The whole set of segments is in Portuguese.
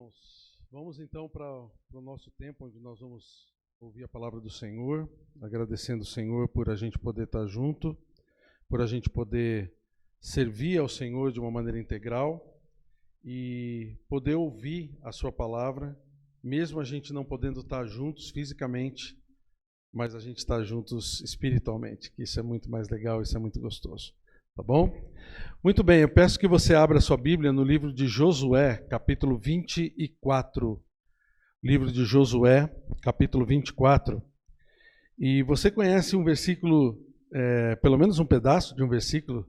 irmãos, vamos então para o nosso tempo, onde nós vamos ouvir a palavra do Senhor, agradecendo o Senhor por a gente poder estar junto, por a gente poder servir ao Senhor de uma maneira integral e poder ouvir a sua palavra, mesmo a gente não podendo estar juntos fisicamente, mas a gente está juntos espiritualmente, que isso é muito mais legal, isso é muito gostoso. Tá bom? Muito bem, eu peço que você abra a sua Bíblia no livro de Josué, capítulo 24. Livro de Josué, capítulo 24. E você conhece um versículo, pelo menos um pedaço de um versículo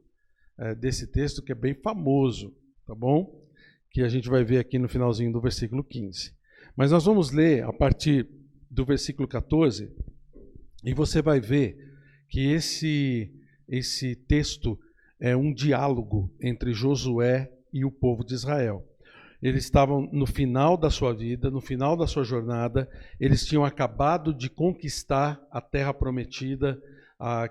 desse texto que é bem famoso, tá bom? Que a gente vai ver aqui no finalzinho do versículo 15. Mas nós vamos ler a partir do versículo 14 e você vai ver que esse texto é um diálogo entre Josué e o povo de Israel. Eles estavam no final da sua vida, no final da sua jornada, eles tinham acabado de conquistar a terra prometida,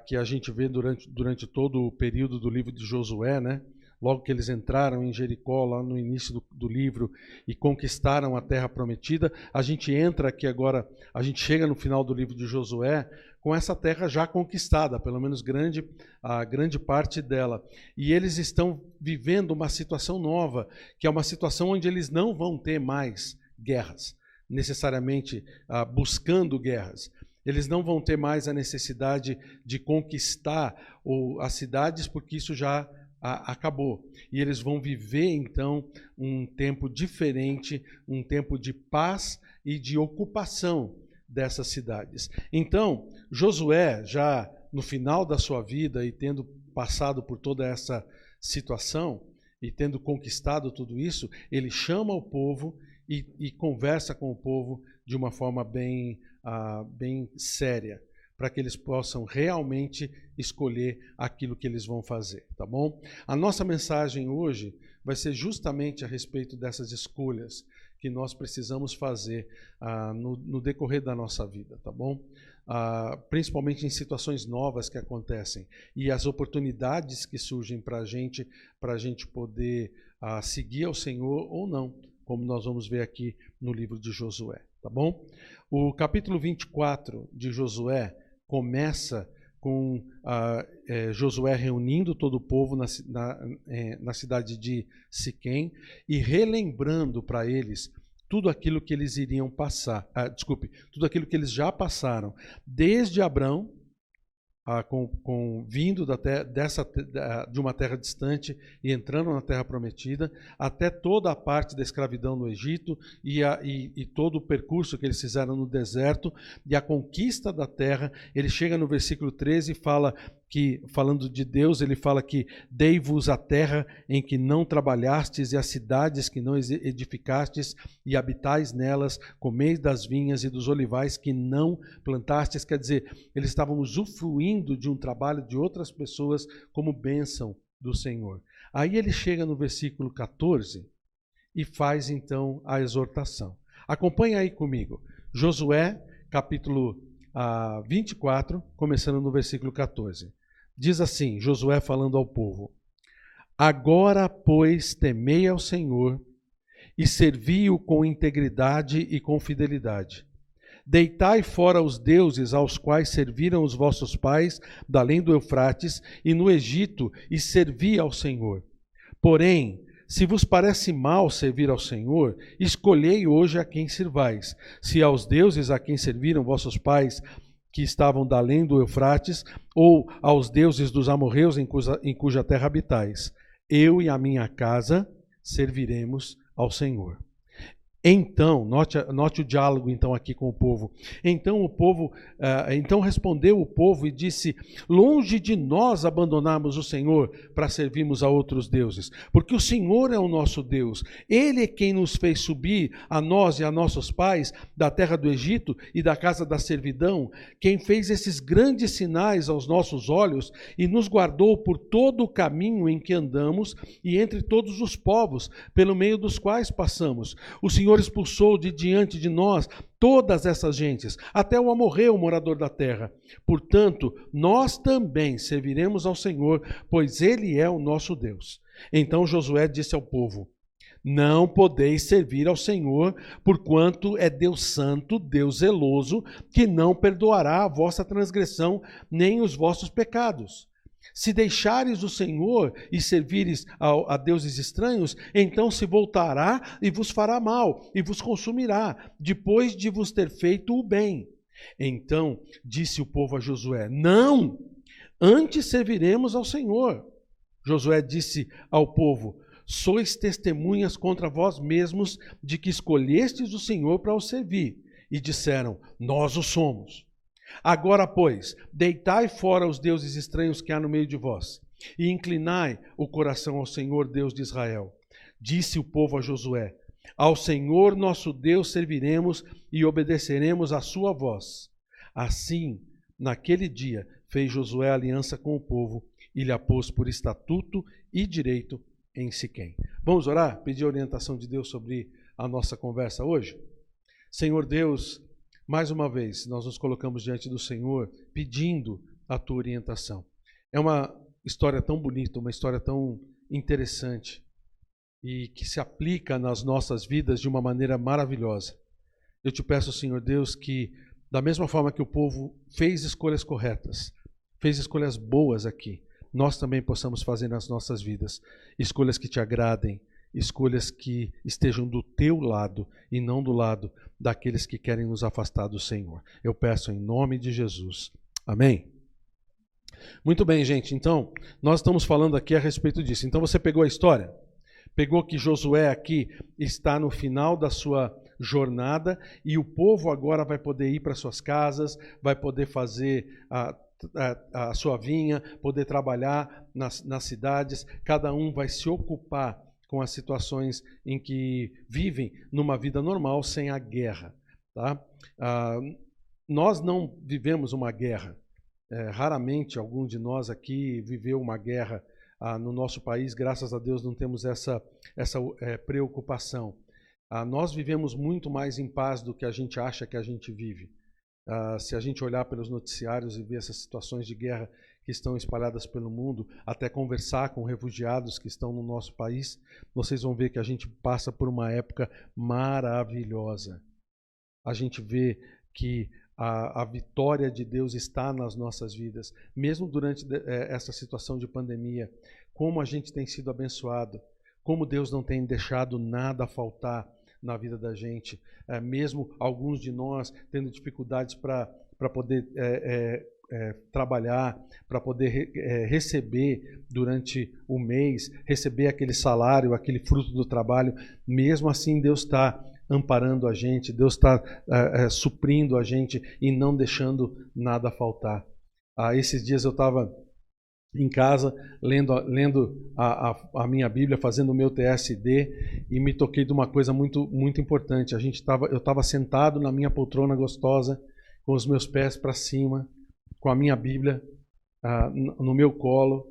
que a gente vê durante todo o período do livro de Josué, né? Logo que eles entraram em Jericó, lá no início do livro, e conquistaram a terra prometida, a gente entra aqui agora, a gente chega no final do livro de Josué, com essa terra já conquistada, pelo menos a grande parte dela. E eles estão vivendo uma situação nova, que é uma situação onde eles não vão ter mais guerras, necessariamente buscando guerras. Eles não vão ter mais a necessidade de conquistar as cidades, porque isso já acabou. E eles vão viver, então, um tempo diferente, um tempo de paz e de ocupação dessas cidades. Então, Josué, já no final da sua vida e tendo passado por toda essa situação e tendo conquistado tudo isso, ele chama o povo e conversa com o povo de uma forma bem séria, para que eles possam realmente escolher aquilo que eles vão fazer, tá bom? A nossa mensagem hoje vai ser justamente a respeito dessas escolhas que nós precisamos fazer no decorrer da nossa vida, tá bom? Principalmente em situações novas que acontecem e as oportunidades que surgem para a gente poder seguir ao Senhor ou não, como nós vamos ver aqui no livro de Josué, tá bom? O capítulo 24 de Josué começa com Josué reunindo todo o povo na cidade de Siquém e relembrando para eles tudo aquilo que eles iriam passar, tudo aquilo que eles já passaram, desde Abrão, vindo de uma terra distante e entrando na terra prometida, até toda a parte da escravidão no Egito e todo o percurso que eles fizeram no deserto e a conquista da terra. Ele chega no versículo 13 e fala que, falando de Deus, ele fala que dei-vos a terra em que não trabalhastes e as cidades que não edificastes e habitais nelas, comeis das vinhas e dos olivais que não plantastes. Quer dizer, eles estavam usufruindo de um trabalho de outras pessoas como bênção do Senhor. Aí ele chega no versículo 14 e faz então a exortação. Acompanha aí comigo. Josué, capítulo 24, começando no versículo 14. Diz assim, Josué falando ao povo: agora, pois, temei ao Senhor e servi-o com integridade e com fidelidade. Deitai fora os deuses aos quais serviram os vossos pais, da além do Eufrates, e no Egito, e servi ao Senhor. Porém, se vos parece mal servir ao Senhor, escolhei hoje a quem servais, se aos deuses a quem serviram vossos pais, que estavam da além do Eufrates, ou aos deuses dos amorreus em cuja terra habitais. Eu e a minha casa serviremos ao Senhor. Então, note o diálogo então aqui com o povo. Então respondeu o povo e disse: longe de nós abandonarmos o Senhor para servirmos a outros deuses, porque o Senhor é o nosso Deus. Ele é quem nos fez subir, a nós e a nossos pais, da terra do Egito e da casa da servidão, quem fez esses grandes sinais aos nossos olhos e nos guardou por todo o caminho em que andamos e entre todos os povos pelo meio dos quais passamos. O Senhor expulsou de diante de nós todas essas gentes, até o amorreu, o morador da terra. Portanto, nós também serviremos ao Senhor, pois Ele é o nosso Deus. Então Josué disse ao povo: Não podeis servir ao Senhor, porquanto é Deus santo, Deus zeloso, que não perdoará a vossa transgressão, nem os vossos pecados. Se deixares o Senhor e servires a deuses estranhos, então se voltará e vos fará mal, e vos consumirá, depois de vos ter feito o bem. Então disse o povo a Josué: não, antes serviremos ao Senhor. Josué disse ao povo: sois testemunhas contra vós mesmos de que escolhestes o Senhor para o servir. E disseram: nós o somos. Agora, pois, deitai fora os deuses estranhos que há no meio de vós, e inclinai o coração ao Senhor, Deus de Israel. Disse o povo a Josué: ao Senhor nosso Deus serviremos e obedeceremos à sua voz. Assim, naquele dia, fez Josué aliança com o povo e lhe a pôs por estatuto e direito em Siquém. Vamos orar? Pedir a orientação de Deus sobre a nossa conversa hoje? Senhor Deus, mais uma vez, nós nos colocamos diante do Senhor pedindo a tua orientação. É uma história tão bonita, uma história tão interessante e que se aplica nas nossas vidas de uma maneira maravilhosa. Eu te peço, Senhor Deus, que da mesma forma que o povo fez escolhas corretas, fez escolhas boas aqui, nós também possamos fazer nas nossas vidas escolhas que te agradem, escolhas que estejam do teu lado e não do lado daqueles que querem nos afastar do Senhor. Eu peço em nome de Jesus. Amém? Muito bem, gente. Então, nós estamos falando aqui a respeito disso. Então, você pegou a história? Pegou que Josué aqui está no final da sua jornada e o povo agora vai poder ir para suas casas, vai poder fazer a sua vinha, poder trabalhar nas cidades, cada um vai se ocupar com as situações em que vivem numa vida normal, sem a guerra. Tá? Nós não vivemos uma guerra. Raramente algum de nós aqui viveu uma guerra no nosso país, graças a Deus não temos essa preocupação. Nós vivemos muito mais em paz do que a gente acha que a gente vive. Se a gente olhar pelos noticiários e ver essas situações de guerra que estão espalhadas pelo mundo, até conversar com refugiados que estão no nosso país, vocês vão ver que a gente passa por uma época maravilhosa. A gente vê que a vitória de Deus está nas nossas vidas, mesmo durante essa situação de pandemia, como a gente tem sido abençoado, como Deus não tem deixado nada faltar na vida da gente, mesmo alguns de nós tendo dificuldades para poder trabalhar, para poder receber durante o mês, receber aquele salário, aquele fruto do trabalho, mesmo assim Deus está amparando a gente, Deus está suprindo a gente e não deixando nada faltar. Esses dias eu estava em casa, lendo a minha Bíblia, fazendo o meu TSD, e me toquei de uma coisa muito, muito importante. Eu estava sentado na minha poltrona gostosa, com os meus pés para cima, com a minha Bíblia no meu colo,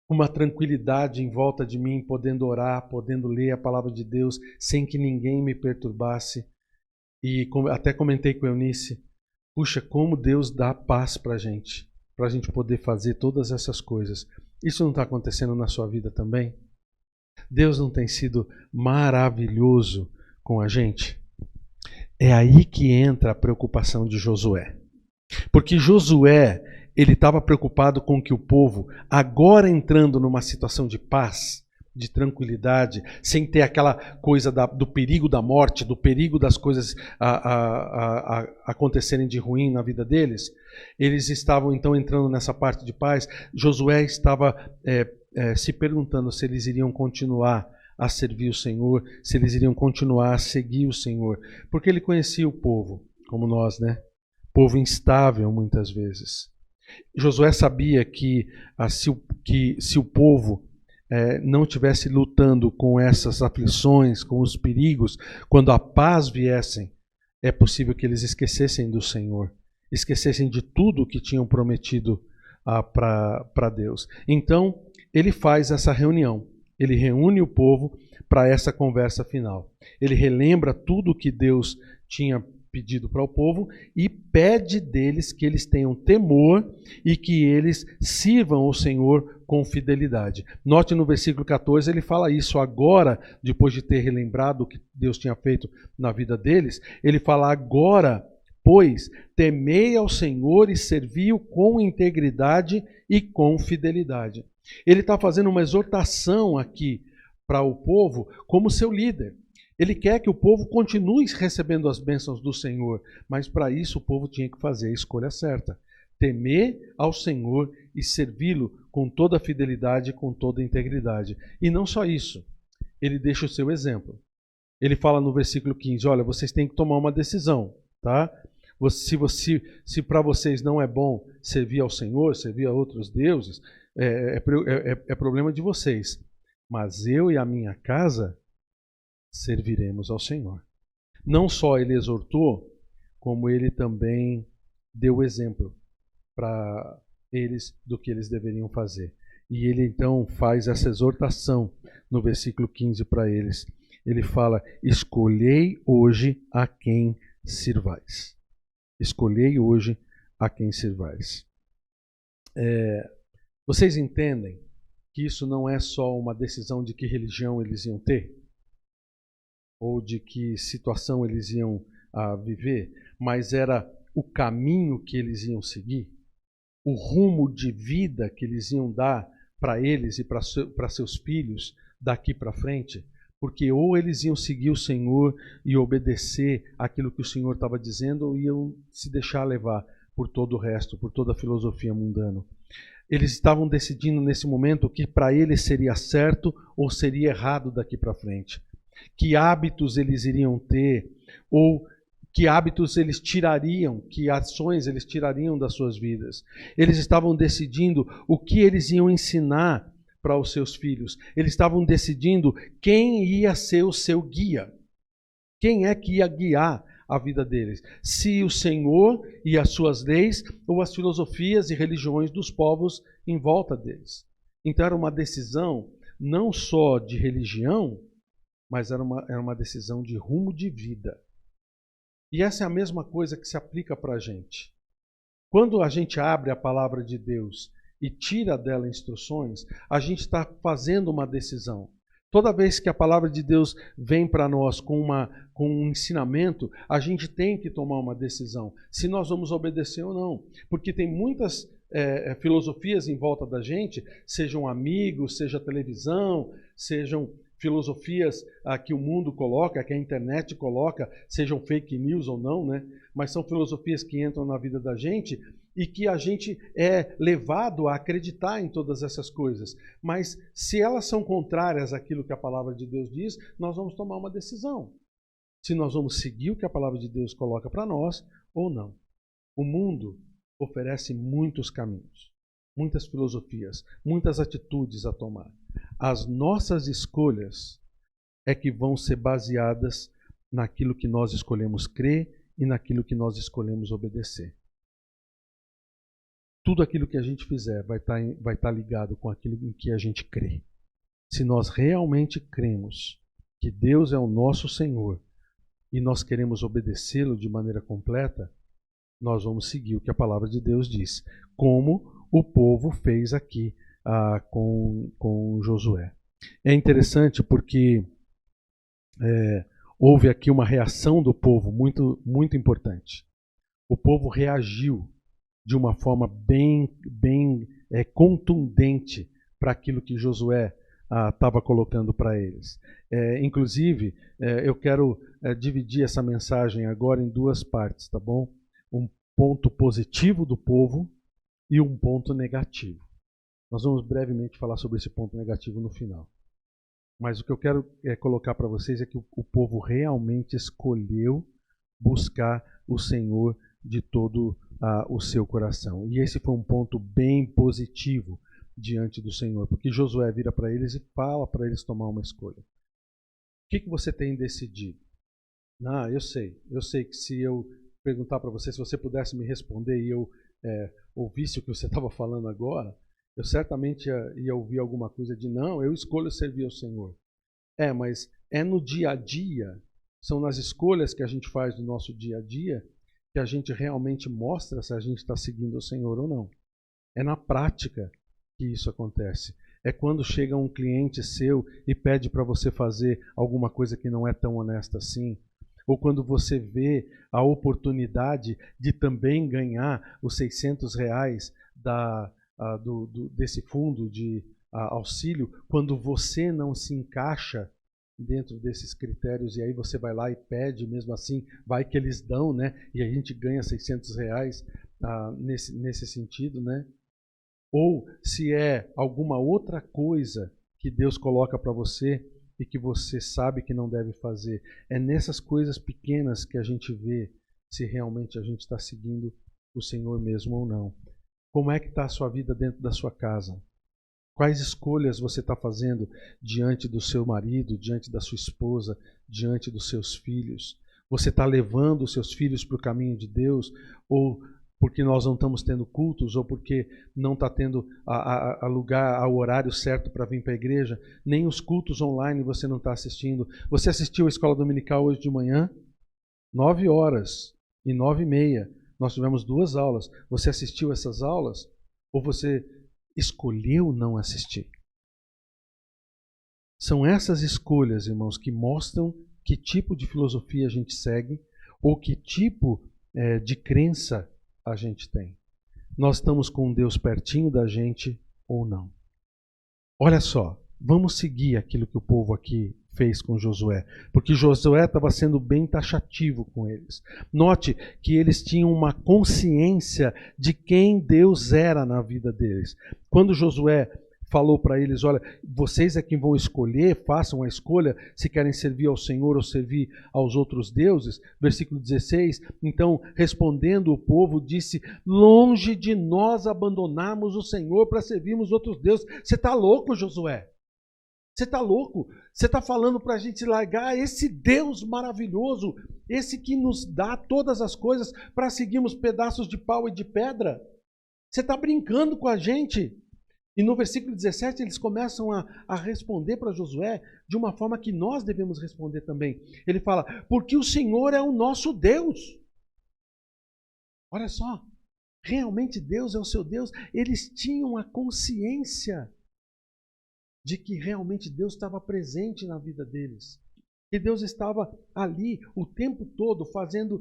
uma tranquilidade em volta de mim, podendo orar, podendo ler a palavra de Deus, sem que ninguém me perturbasse. E até comentei com a Eunice, puxa, como Deus dá paz para a gente poder fazer todas essas coisas. Isso não está acontecendo na sua vida também? Deus não tem sido maravilhoso com a gente? É aí que entra a preocupação de Josué. Porque Josué, ele estava preocupado com que o povo, agora entrando numa situação de paz, de tranquilidade, sem ter aquela coisa do perigo da morte, do perigo das coisas acontecerem de ruim na vida deles, eles estavam então entrando nessa parte de paz. Josué estava se perguntando se eles iriam continuar a servir o Senhor, se eles iriam continuar a seguir o Senhor, porque ele conhecia o povo, como nós, né? Povo instável muitas vezes. Josué sabia que se o povo não estivesse lutando com essas aflições, com os perigos, quando a paz viessem, é possível que eles esquecessem do Senhor, esquecessem de tudo o que tinham prometido para Deus. Então, ele faz essa reunião, ele reúne o povo para essa conversa final. Ele relembra tudo o que Deus tinha pedido para o povo e pede deles que eles tenham temor e que eles sirvam ao Senhor com fidelidade. Note no versículo 14, ele fala isso agora, depois de ter relembrado o que Deus tinha feito na vida deles, ele fala agora, pois, temei ao Senhor e servi-o com integridade e com fidelidade. Ele está fazendo uma exortação aqui para o povo como seu líder. Ele quer que o povo continue recebendo as bênçãos do Senhor, mas para isso o povo tinha que fazer a escolha certa. Temer ao Senhor e servi-lo com toda a fidelidade e com toda a integridade. E não só isso, ele deixa o seu exemplo. Ele fala no versículo 15, olha, vocês têm que tomar uma decisão, tá? Se para vocês não é bom servir ao Senhor, servir a outros deuses, é problema de vocês. Mas eu e a minha casa serviremos ao Senhor. Não só ele exortou, como ele também deu exemplo para eles do que eles deveriam fazer. E ele então faz essa exortação no versículo 15 para eles. Ele fala, escolhei hoje a quem sirvais. Escolhei hoje a quem sirvais. Vocês entendem que isso não é só uma decisão de que religião eles iam ter? Ou de que situação eles iam viver, mas era o caminho que eles iam seguir, o rumo de vida que eles iam dar para eles e para seus filhos daqui para frente, porque ou eles iam seguir o Senhor e obedecer aquilo que o Senhor estava dizendo, ou iam se deixar levar por todo o resto, por toda a filosofia mundana. Eles estavam decidindo nesse momento o que para eles seria certo ou seria errado daqui para frente. Que hábitos eles iriam ter, ou que hábitos eles tirariam, que ações eles tirariam das suas vidas. Eles estavam decidindo o que eles iam ensinar para os seus filhos. Eles estavam decidindo quem ia ser o seu guia. Quem é que ia guiar a vida deles? Se o Senhor e as suas leis, ou as filosofias e religiões dos povos em volta deles. Então era uma decisão não só de religião, mas era uma decisão de rumo de vida. E essa é a mesma coisa que se aplica para a gente. Quando a gente abre a palavra de Deus e tira dela instruções, a gente está fazendo uma decisão. Toda vez que a palavra de Deus vem para nós com um ensinamento, a gente tem que tomar uma decisão, se nós vamos obedecer ou não. Porque tem muitas filosofias em volta da gente, sejam amigos, seja televisão, sejam filosofias que o mundo coloca, que a internet coloca, sejam fake news ou não, né? Mas são filosofias que entram na vida da gente e que a gente é levado a acreditar em todas essas coisas. Mas se elas são contrárias àquilo que a palavra de Deus diz, nós vamos tomar uma decisão. Se nós vamos seguir o que a palavra de Deus coloca para nós ou não. O mundo oferece muitos caminhos, muitas filosofias, muitas atitudes a tomar. As nossas escolhas é que vão ser baseadas naquilo que nós escolhemos crer e naquilo que nós escolhemos obedecer. Tudo aquilo que a gente fizer vai estar ligado com aquilo em que a gente crê. Se nós realmente cremos que Deus é o nosso Senhor e nós queremos obedecê-lo de maneira completa, nós vamos seguir o que a palavra de Deus diz, como o povo fez aqui com Josué. É interessante porque houve aqui uma reação do povo muito, muito importante. O povo reagiu de uma forma bem contundente para aquilo que Josué estava colocando para eles. Inclusive, eu quero dividir essa mensagem agora em duas partes, tá bom? Um ponto positivo do povo e um ponto negativo. Nós vamos brevemente falar sobre esse ponto negativo no final. Mas o que eu quero colocar para vocês é que o povo realmente escolheu buscar o Senhor de todo o seu coração. E esse foi um ponto bem positivo diante do Senhor, porque Josué vira para eles e fala para eles tomar uma escolha. O que você tem decidido? Eu sei que se eu perguntar para você, se você pudesse me responder e eu ouvisse o que você estava falando agora, eu certamente ia ouvir alguma coisa de não, eu escolho servir ao Senhor. Mas é no dia a dia, são nas escolhas que a gente faz no nosso dia a dia que a gente realmente mostra se a gente está seguindo o Senhor ou não. É na prática que isso acontece. É quando chega um cliente seu e pede para você fazer alguma coisa que não é tão honesta assim. Ou quando você vê a oportunidade de também ganhar os R$ 600 desse fundo de auxílio, quando você não se encaixa dentro desses critérios, e aí você vai lá e pede, mesmo assim, vai que eles dão, né? E a gente ganha R$ 600 nesse sentido, né? Ou se é alguma outra coisa que Deus coloca para você e que você sabe que não deve fazer. É nessas coisas pequenas que a gente vê se realmente a gente está seguindo o Senhor mesmo ou não. Como é que está a sua vida dentro da sua casa? Quais escolhas você está fazendo diante do seu marido, diante da sua esposa, diante dos seus filhos? Você está levando os seus filhos para o caminho de Deus? Ou porque nós não estamos tendo cultos? Ou porque não está tendo lugar, o horário certo para vir para a igreja? Nem os cultos online você não está assistindo. Você assistiu a escola dominical hoje de manhã? 9 horas e 9h30. Nós tivemos 2 aulas. Você assistiu essas aulas? Ou você escolheu não assistir? São essas escolhas, irmãos, que mostram que tipo de filosofia a gente segue ou que tipo de crença a gente tem. Nós estamos com Deus pertinho da gente ou não? Olha só, vamos seguir aquilo que o povo aqui fez com Josué, porque Josué estava sendo bem taxativo com eles. Note que eles tinham uma consciência de quem Deus era na vida deles. Quando Josué falou para eles, olha, vocês é quem vão escolher, façam a escolha se querem servir ao Senhor ou servir aos outros deuses. Versículo 16, então respondendo o povo disse, longe de nós abandonarmos o Senhor para servirmos outros deuses. Você está louco, Josué? Você está louco? Você está falando para a gente largar esse Deus maravilhoso, esse que nos dá todas as coisas para seguirmos pedaços de pau e de pedra? Você está brincando com a gente? E no versículo 17 eles começam a responder para Josué de uma forma que nós devemos responder também. Ele fala, porque o Senhor é o nosso Deus. Olha só, realmente Deus é o seu Deus. Eles tinham a consciência de que realmente Deus estava presente na vida deles. Que Deus estava ali o tempo todo fazendo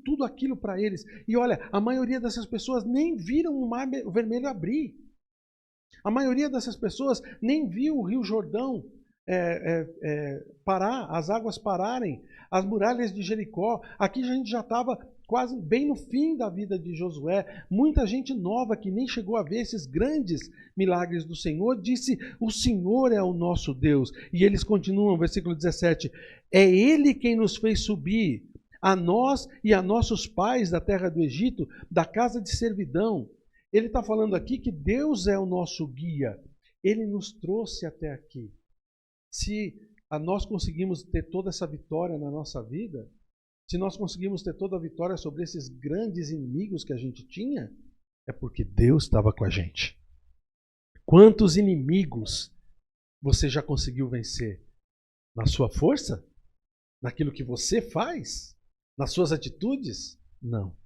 tudo aquilo para eles. E olha, a maioria dessas pessoas nem viram o Mar Vermelho abrir. A maioria dessas pessoas nem viu o Rio Jordão parar, as águas pararem, as muralhas de Jericó. Aqui a gente já estava quase bem no fim da vida de Josué. Muita gente nova que nem chegou a ver esses grandes milagres do Senhor, disse, o Senhor é o nosso Deus. E eles continuam, versículo 17, é Ele quem nos fez subir, a nós e a nossos pais da terra do Egito, da casa de servidão. Ele está falando aqui que Deus é o nosso guia. Ele nos trouxe até aqui. Se nós conseguimos ter toda essa vitória na nossa vida, se nós conseguimos ter toda a vitória sobre esses grandes inimigos que a gente tinha, é porque Deus estava com a gente. Quantos inimigos você já conseguiu vencer? Na sua força? Naquilo que você faz? Nas suas atitudes? Não.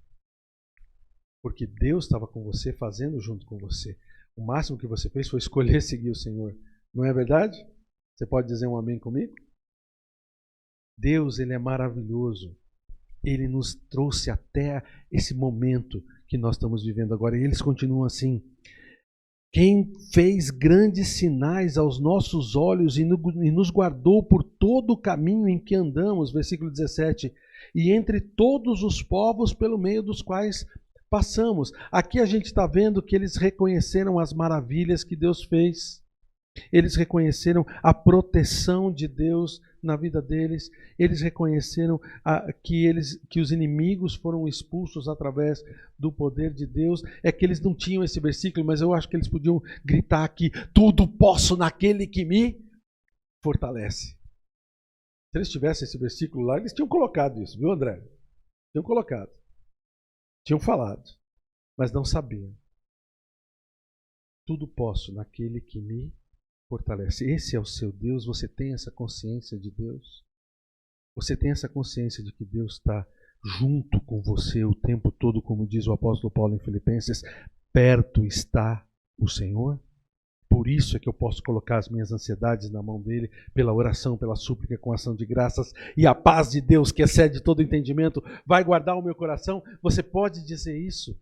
Porque Deus estava com você, fazendo junto com você. O máximo que você fez foi escolher seguir o Senhor. Não é verdade? Você pode dizer um amém comigo? Deus, Ele é maravilhoso. Ele nos trouxe até esse momento que nós estamos vivendo agora. E eles continuam assim. Quem fez grandes sinais aos nossos olhos e nos guardou por todo o caminho em que andamos. Versículo 17. E entre todos os povos pelo meio dos quais passamos. Aqui a gente está vendo que eles reconheceram as maravilhas que Deus fez. Eles reconheceram a proteção de Deus na vida deles. Eles reconheceram que os inimigos foram expulsos através do poder de Deus. É que eles não tinham esse versículo, mas eu acho que eles podiam gritar aqui, tudo posso naquele que me fortalece. Se eles tivessem esse versículo lá, eles tinham colocado isso, viu, André? Tinham colocado. Tinham falado, mas não sabiam. Tudo posso naquele que me fortalece. Esse é o seu Deus, você tem essa consciência de Deus? Você tem essa consciência de que Deus está junto com você o tempo todo, como diz o apóstolo Paulo em Filipenses, perto está o Senhor? Por isso é que eu posso colocar as minhas ansiedades na mão dele, pela oração, pela súplica, com ação de graças, e a paz de Deus, que excede todo entendimento, vai guardar o meu coração. Você pode dizer isso?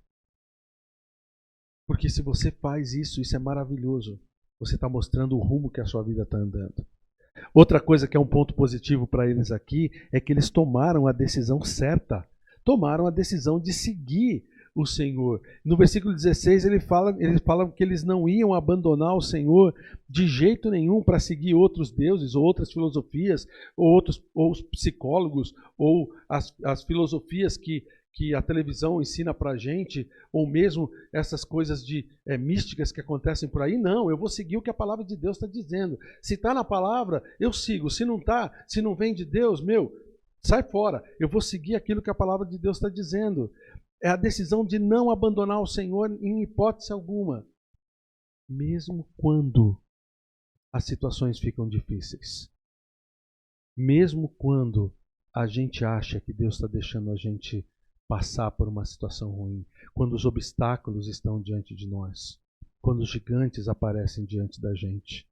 Porque se você faz isso, isso é maravilhoso. Você está mostrando o rumo que a sua vida está andando. Outra coisa que é um ponto positivo para eles aqui é que eles tomaram a decisão certa. Tomaram a decisão de seguir o Senhor. No versículo 16 eles falam que eles não iam abandonar o Senhor de jeito nenhum para seguir outros deuses, ou outras filosofias, ou os psicólogos, ou as filosofias que a televisão ensina para a gente, ou mesmo essas coisas místicas que acontecem por aí. Não, eu vou seguir o que a palavra de Deus está dizendo. Se está na palavra, eu sigo. Se não está, se não vem de Deus, sai fora. Eu vou seguir aquilo que a palavra de Deus está dizendo. É a decisão de não abandonar o Senhor em hipótese alguma, mesmo quando as situações ficam difíceis. Mesmo quando a gente acha que Deus está deixando a gente passar por uma situação ruim, quando os obstáculos estão diante de nós, quando os gigantes aparecem diante da gente.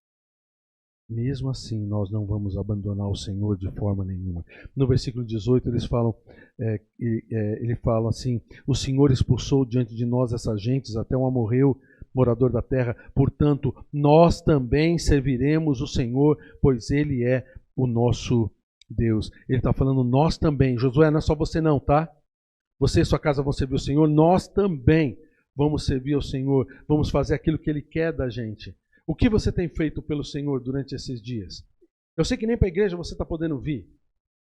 Mesmo assim, nós não vamos abandonar o Senhor de forma nenhuma. No versículo 18, ele fala assim: o Senhor expulsou diante de nós essas gentes, até um amorreu, morador da terra. Portanto, nós também serviremos o Senhor, pois Ele é o nosso Deus. Ele está falando nós também. Josué, não é só você não, tá? Você e sua casa vão servir o Senhor. Nós também vamos servir ao Senhor. Vamos fazer aquilo que Ele quer da gente. O que você tem feito pelo Senhor durante esses dias? Eu sei que nem para a igreja você está podendo vir,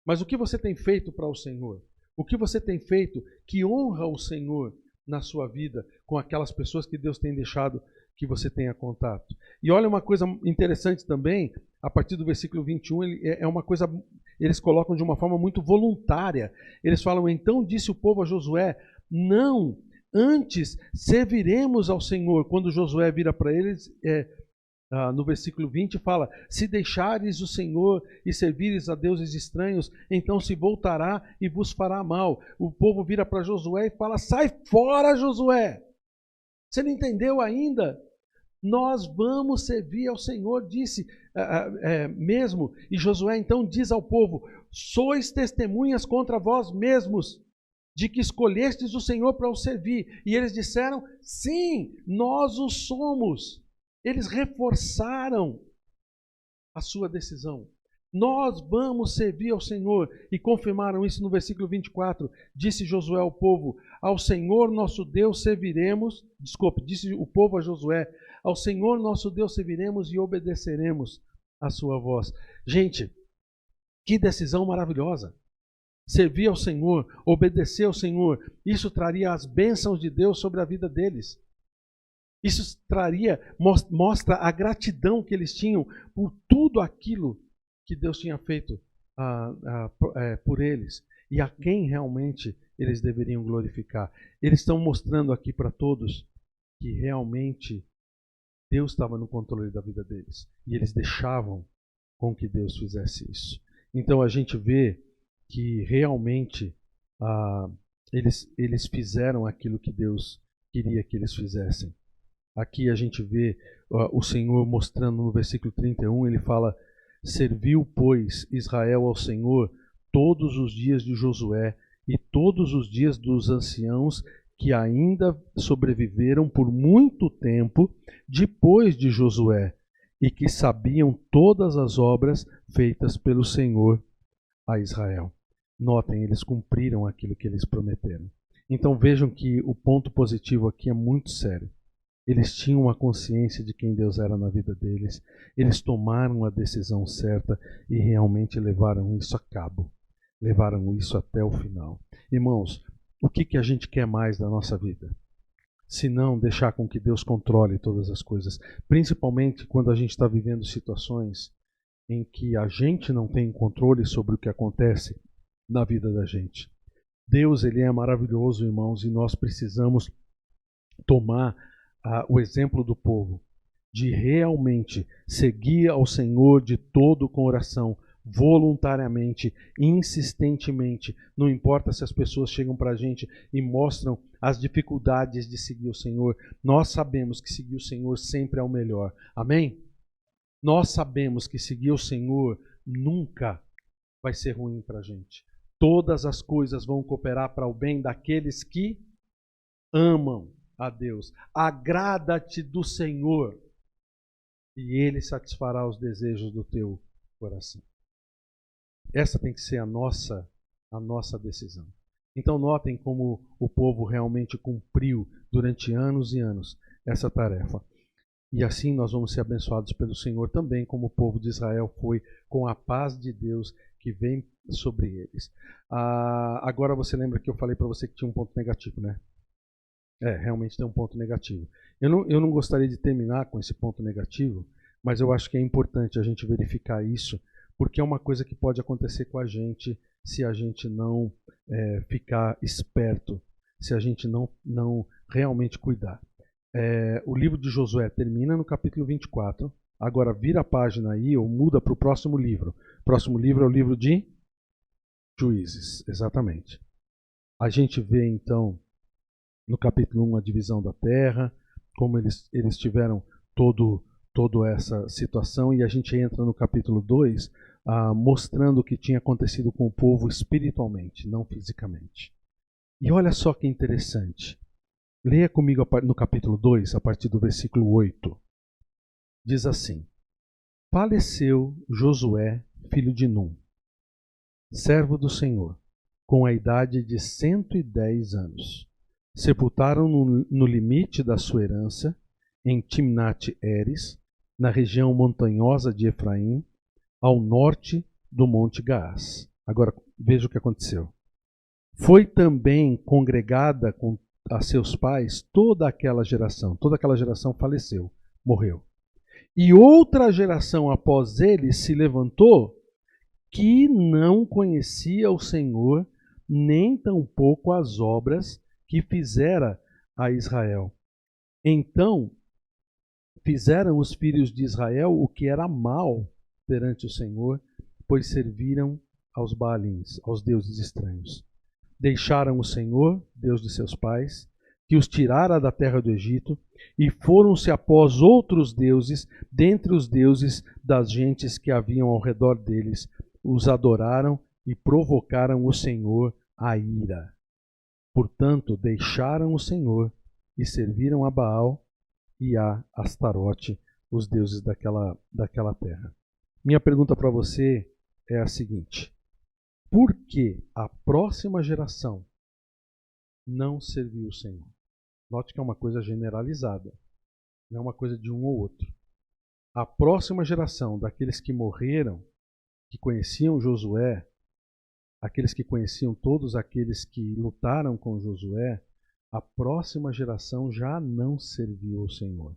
mas o que você tem feito para o Senhor? O que você tem feito que honra o Senhor na sua vida com aquelas pessoas que Deus tem deixado que você tenha contato? E olha uma coisa interessante também, a partir do versículo 21, eles colocam de uma forma muito voluntária. Eles falam: então disse o povo a Josué, não, antes serviremos ao Senhor. Quando Josué vira para eles, no versículo 20 fala: se deixares o Senhor e servires a deuses estranhos, então se voltará e vos fará mal. O povo vira para Josué e fala: sai fora, Josué! Você não entendeu ainda? Nós vamos servir ao Senhor, disse mesmo. E Josué então diz ao povo: sois testemunhas contra vós mesmos de que escolhestes o Senhor para o servir. E eles disseram: sim, nós o somos. Eles reforçaram a sua decisão. Nós vamos servir ao Senhor. E confirmaram isso no versículo 24. Disse Josué ao povo: ao Senhor nosso Deus serviremos. Disse o povo a Josué: ao Senhor nosso Deus serviremos e obedeceremos a sua voz. Gente, que decisão maravilhosa. Servir ao Senhor, obedecer ao Senhor, isso traria as bênçãos de Deus sobre a vida deles. Isso mostra a gratidão que eles tinham por tudo aquilo que Deus tinha feito por eles e a quem realmente eles deveriam glorificar. Eles estão mostrando aqui para todos que realmente Deus estava no controle da vida deles e eles deixavam com que Deus fizesse isso. Então a gente vê que realmente eles fizeram aquilo que Deus queria que eles fizessem. Aqui a gente vê o Senhor mostrando no versículo 31, ele fala: serviu, pois, Israel ao Senhor todos os dias de Josué e todos os dias dos anciãos que ainda sobreviveram por muito tempo depois de Josué e que sabiam todas as obras feitas pelo Senhor a Israel. Notem, eles cumpriram aquilo que eles prometeram. Então vejam que o ponto positivo aqui é muito sério. Eles tinham uma consciência de quem Deus era na vida deles. Eles tomaram a decisão certa e realmente levaram isso a cabo. Levaram isso até o final. Irmãos, o que a gente quer mais da nossa vida? Se não deixar com que Deus controle todas as coisas. Principalmente quando a gente está vivendo situações em que a gente não tem controle sobre o que acontece na vida da gente. Deus, ele é maravilhoso, irmãos, e nós precisamos tomar o exemplo do povo, de realmente seguir ao Senhor de todo o coração, voluntariamente, insistentemente. Não importa se as pessoas chegam para a gente e mostram as dificuldades de seguir o Senhor. Nós sabemos que seguir o Senhor sempre é o melhor. Amém? Nós sabemos que seguir o Senhor nunca vai ser ruim para a gente. Todas as coisas vão cooperar para o bem daqueles que amam a Deus. Agrada-te do Senhor e Ele satisfará os desejos do teu coração. Essa tem que ser a nossa decisão. Então notem como o povo realmente cumpriu durante anos e anos essa tarefa. E assim nós vamos ser abençoados pelo Senhor também, como o povo de Israel foi, com a paz de Deus que vem sobre eles. Agora você lembra que eu falei para você que tinha um ponto negativo, né? Realmente tem um ponto negativo. Eu não gostaria de terminar com esse ponto negativo, mas eu acho que é importante a gente verificar isso, porque é uma coisa que pode acontecer com a gente se a gente não ficar esperto, se a gente não realmente cuidar. O livro de Josué termina no capítulo 24. Agora vira a página aí ou muda para o próximo livro. O próximo livro é o livro de Juízes, exatamente. A gente vê então no capítulo 1 a divisão da terra, como eles tiveram toda essa situação, e a gente entra no capítulo 2 mostrando o que tinha acontecido com o povo espiritualmente, não fisicamente. E olha só que interessante. Leia comigo no capítulo 2, a partir do versículo 8. Diz assim: Faleceu Josué, filho de Num, servo do Senhor, com a idade de 110 anos. Sepultaram no limite da sua herança, em Timnat-Heres, na região montanhosa de Efraim, ao norte do Monte Gaás. Agora veja o que aconteceu. Foi também congregada com a seus pais toda aquela geração faleceu, morreu. E outra geração após ele se levantou que não conhecia o Senhor, nem tampouco as obras que fizera a Israel. Então fizeram os filhos de Israel o que era mal perante o Senhor, pois serviram aos Baalins, aos deuses estranhos. Deixaram o Senhor, Deus de seus pais, que os tirara da terra do Egito, e foram-se após outros deuses, dentre os deuses das gentes que haviam ao redor deles, os adoraram e provocaram o Senhor a ira. Portanto, deixaram o Senhor e serviram a Baal e a Astarote, os deuses daquela terra. Minha pergunta para você é a seguinte: por que a próxima geração não serviu o Senhor? Note que é uma coisa generalizada, não é uma coisa de um ou outro. A próxima geração daqueles que morreram, que conheciam Josué, aqueles que conheciam todos aqueles que lutaram com Josué, a próxima geração já não serviu ao Senhor.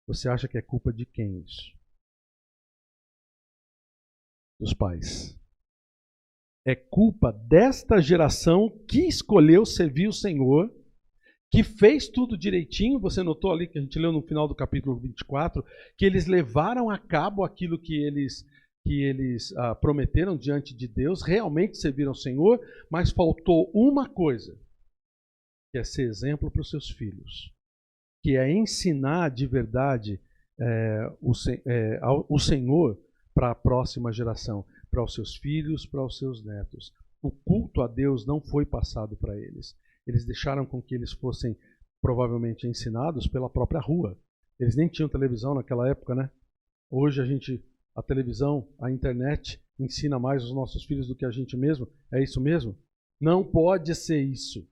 Você acha que é culpa de quem isso? Dos pais. É culpa desta geração que escolheu servir o Senhor, que fez tudo direitinho. Você notou ali que a gente leu no final do capítulo 24, que eles levaram a cabo aquilo que eles prometeram diante de Deus, realmente serviram ao Senhor, mas faltou uma coisa, que é ser exemplo para os seus filhos, que é ensinar de verdade o Senhor para a próxima geração, para os seus filhos, para os seus netos. O culto a Deus não foi passado para eles. Eles deixaram com que eles fossem provavelmente ensinados pela própria rua. Eles nem tinham televisão naquela época, né? Hoje a televisão, a internet ensina mais os nossos filhos do que a gente mesmo. É isso mesmo? Não pode ser isso.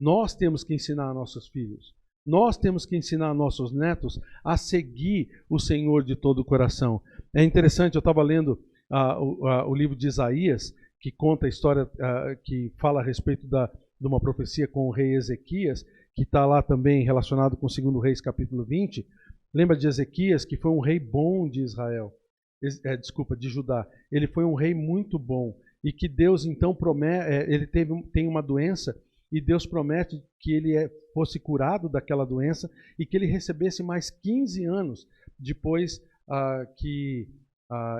Nós temos que ensinar nossos filhos. Nós temos que ensinar nossos netos a seguir o Senhor de todo o coração. É interessante, eu estava lendo o livro de Isaías, que conta a história, que fala a respeito de uma profecia com o rei Ezequias, que está lá também relacionado com 2 Reis capítulo 20. Lembra de Ezequias, que foi um rei bom de Israel, de Judá. Ele foi um rei muito bom, e que Deus então tem uma doença, e Deus promete que ele fosse curado daquela doença e que ele recebesse mais 15 anos depois que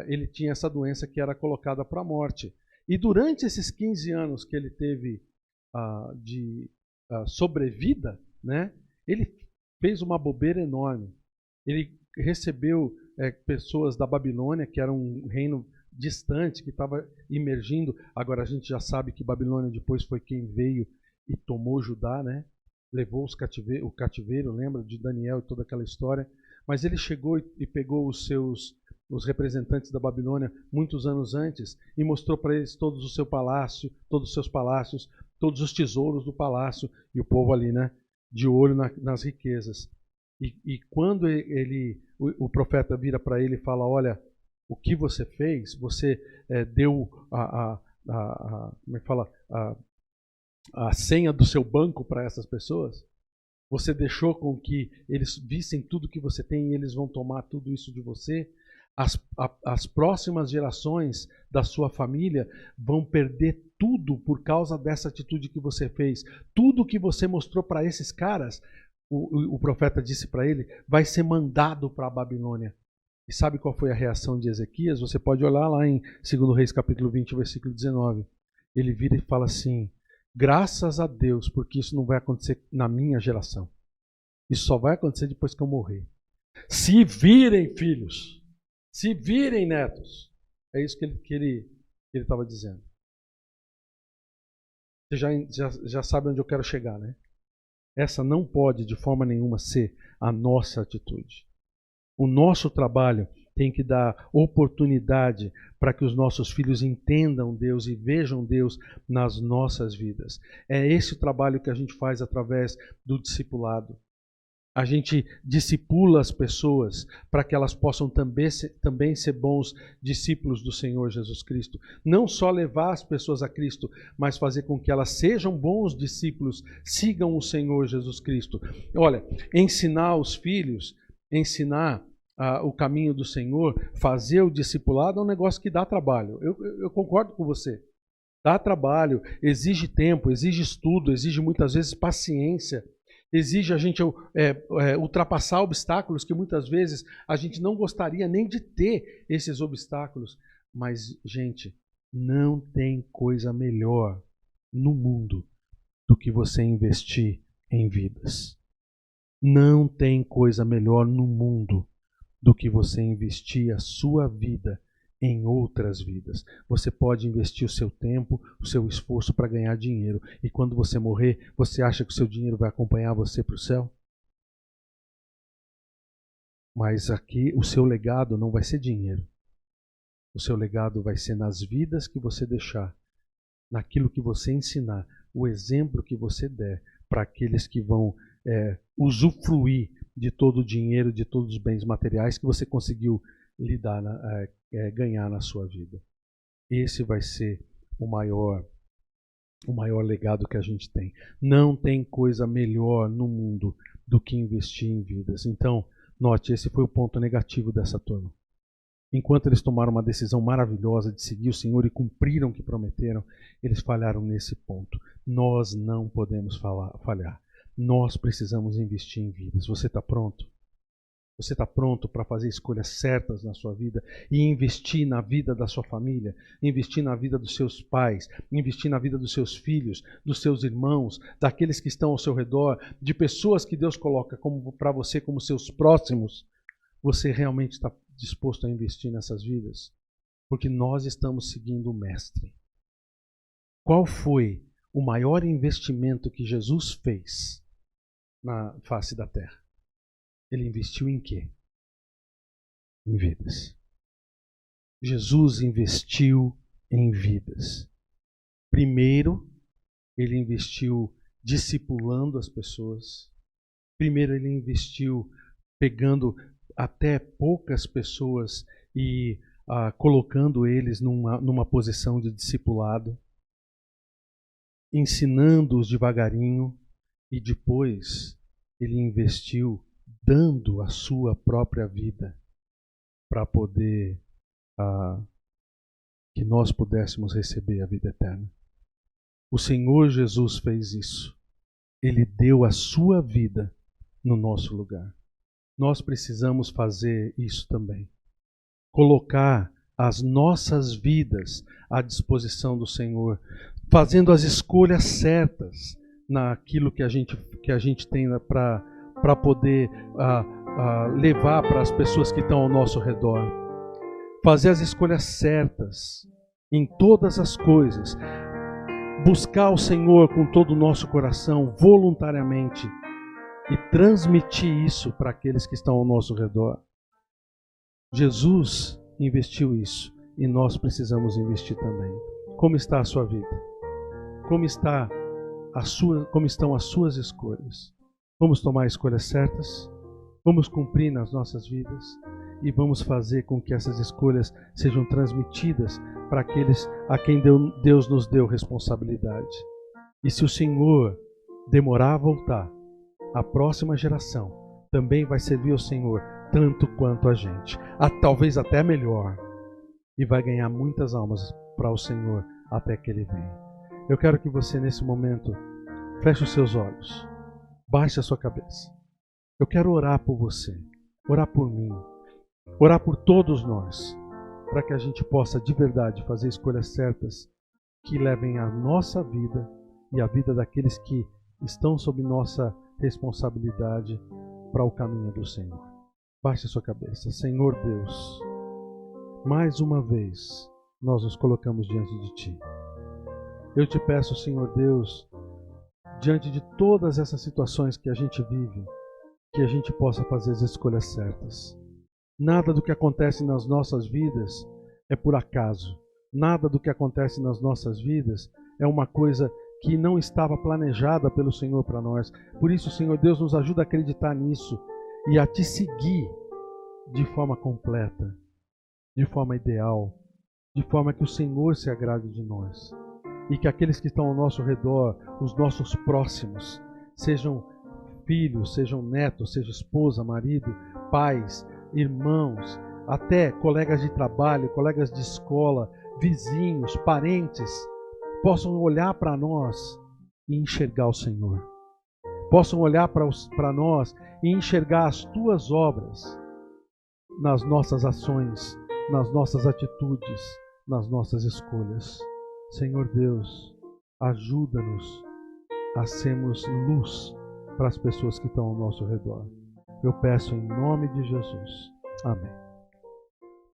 ele tinha essa doença que era colocada para a morte. E durante esses 15 anos que ele teve de sobrevida, né, ele fez uma bobeira enorme. Ele recebeu pessoas da Babilônia, que era um reino distante, que estava emergindo. Agora a gente já sabe que Babilônia depois foi quem veio e tomou Judá, né? Levou o cativeiro, lembra de Daniel e toda aquela história. Mas ele chegou e pegou os representantes da Babilônia muitos anos antes e mostrou para eles todos o seu palácio, todos os seus palácios, todos os tesouros do palácio, e o povo ali, né, de olho nas riquezas. E quando o profeta vira para ele e fala, olha, o que você fez, você deu como é que fala, a senha do seu banco para essas pessoas, você deixou com que eles vissem tudo que você tem e eles vão tomar tudo isso de você, as próximas gerações da sua família vão perder tudo por causa dessa atitude que você fez. Tudo que você mostrou para esses caras, o profeta disse para ele, vai ser mandado para a Babilônia. E sabe qual foi a reação de Ezequias? Você pode olhar lá em 2 Reis capítulo 20, versículo 19. Ele vira e fala assim, graças a Deus, porque isso não vai acontecer na minha geração. Isso só vai acontecer depois que eu morrer. Se virem, filhos, se virem, netos. É isso que ele estava dizendo. Você já sabe onde eu quero chegar, né? Essa não pode, de forma nenhuma, ser a nossa atitude. O nosso trabalho tem que dar oportunidade para que os nossos filhos entendam Deus e vejam Deus nas nossas vidas. É esse o trabalho que a gente faz através do discipulado. A gente discipula as pessoas para que elas possam também ser bons discípulos do Senhor Jesus Cristo. Não só levar as pessoas a Cristo, mas fazer com que elas sejam bons discípulos, sigam o Senhor Jesus Cristo. Olha, ensinar os filhos, ensinar o caminho do Senhor, fazer o discipulado é um negócio que dá trabalho. Eu concordo com você. Dá trabalho, exige tempo, exige estudo, exige muitas vezes paciência. Exige a gente ultrapassar obstáculos que muitas vezes a gente não gostaria nem de ter esses obstáculos. Mas, gente, não tem coisa melhor no mundo do que você investir em vidas. Não tem coisa melhor no mundo do que você investir a sua vida em outras vidas. Você pode investir o seu tempo, o seu esforço para ganhar dinheiro. E quando você morrer, você acha que o seu dinheiro vai acompanhar você para o céu? Mas aqui o seu legado não vai ser dinheiro. O seu legado vai ser nas vidas que você deixar, naquilo que você ensinar, o exemplo que você der para aqueles que vão usufruir de todo o dinheiro, de todos os bens materiais que você conseguiu ganhar na sua vida. Esse vai ser o maior legado que a gente tem. Não tem coisa melhor no mundo do que investir em vidas. Então, note, esse foi o ponto negativo dessa turma. Enquanto eles tomaram uma decisão maravilhosa de seguir o Senhor e cumpriram o que prometeram, eles falharam nesse ponto. Nós não podemos falhar. Nós precisamos investir em vidas. Você está pronto? Você está pronto para fazer escolhas certas na sua vida e investir na vida da sua família, investir na vida dos seus pais, investir na vida dos seus filhos, dos seus irmãos, daqueles que estão ao seu redor, de pessoas que Deus coloca para você como seus próximos? Você realmente está disposto a investir nessas vidas? Porque nós estamos seguindo o Mestre. Qual foi o maior investimento que Jesus fez na face da terra? Ele investiu em quê? Em vidas. Jesus investiu em vidas. Primeiro, ele investiu discipulando as pessoas. Primeiro, ele investiu pegando até poucas pessoas e colocando eles numa posição de discipulado, ensinando-os devagarinho, e depois ele investiu dando a sua própria vida para poder que nós pudéssemos receber a vida eterna. O Senhor Jesus fez isso. Ele deu a sua vida no nosso lugar. Nós precisamos fazer isso também. colocar as nossas vidas à disposição do Senhor, fazendo as escolhas certas naquilo que a gente tem para poder levar para as pessoas que estão ao nosso redor. Fazer as escolhas certas em todas as coisas. Buscar o Senhor com todo o nosso coração, voluntariamente, e transmitir isso para aqueles que estão ao nosso redor. Jesus investiu isso e nós precisamos investir também. Como está a sua vida? Como estão as suas escolhas? Vamos tomar escolhas certas? Vamos cumprir nas nossas vidas? E vamos fazer com que essas escolhas sejam transmitidas para aqueles a quem Deus nos deu responsabilidade. E se o Senhor demorar a voltar, a próxima geração também vai servir ao Senhor tanto quanto a gente, talvez até melhor, e vai ganhar muitas almas para o Senhor até que Ele venha. Eu quero que você nesse momento feche os seus olhos, baixe a sua cabeça. Eu quero orar por você, orar por mim, orar por todos nós, para que a gente possa de verdade fazer escolhas certas que levem a nossa vida e a vida daqueles que estão sob nossa responsabilidade para o caminho do Senhor. Baixe a sua cabeça. Senhor Deus, mais uma vez nós nos colocamos diante de Ti. Eu te peço, Senhor Deus, diante de todas essas situações que a gente vive, que a gente possa fazer as escolhas certas. Nada do que acontece nas nossas vidas é por acaso. Nada do que acontece nas nossas vidas é uma coisa que não estava planejada pelo Senhor para nós. Por isso, Senhor Deus, nos ajuda a acreditar nisso e a Te seguir de forma completa, de forma ideal, de forma que o Senhor se agrade de nós. E que aqueles que estão ao nosso redor, os nossos próximos, sejam filhos, sejam netos, seja esposa, marido, pais, irmãos, até colegas de trabalho, colegas de escola, vizinhos, parentes, possam olhar para nós e enxergar o Senhor. Possam olhar para nós e enxergar as Tuas obras nas nossas ações, nas nossas atitudes, nas nossas escolhas. Senhor Deus, ajuda-nos a sermos luz para as pessoas que estão ao nosso redor. Eu peço em nome de Jesus. Amém.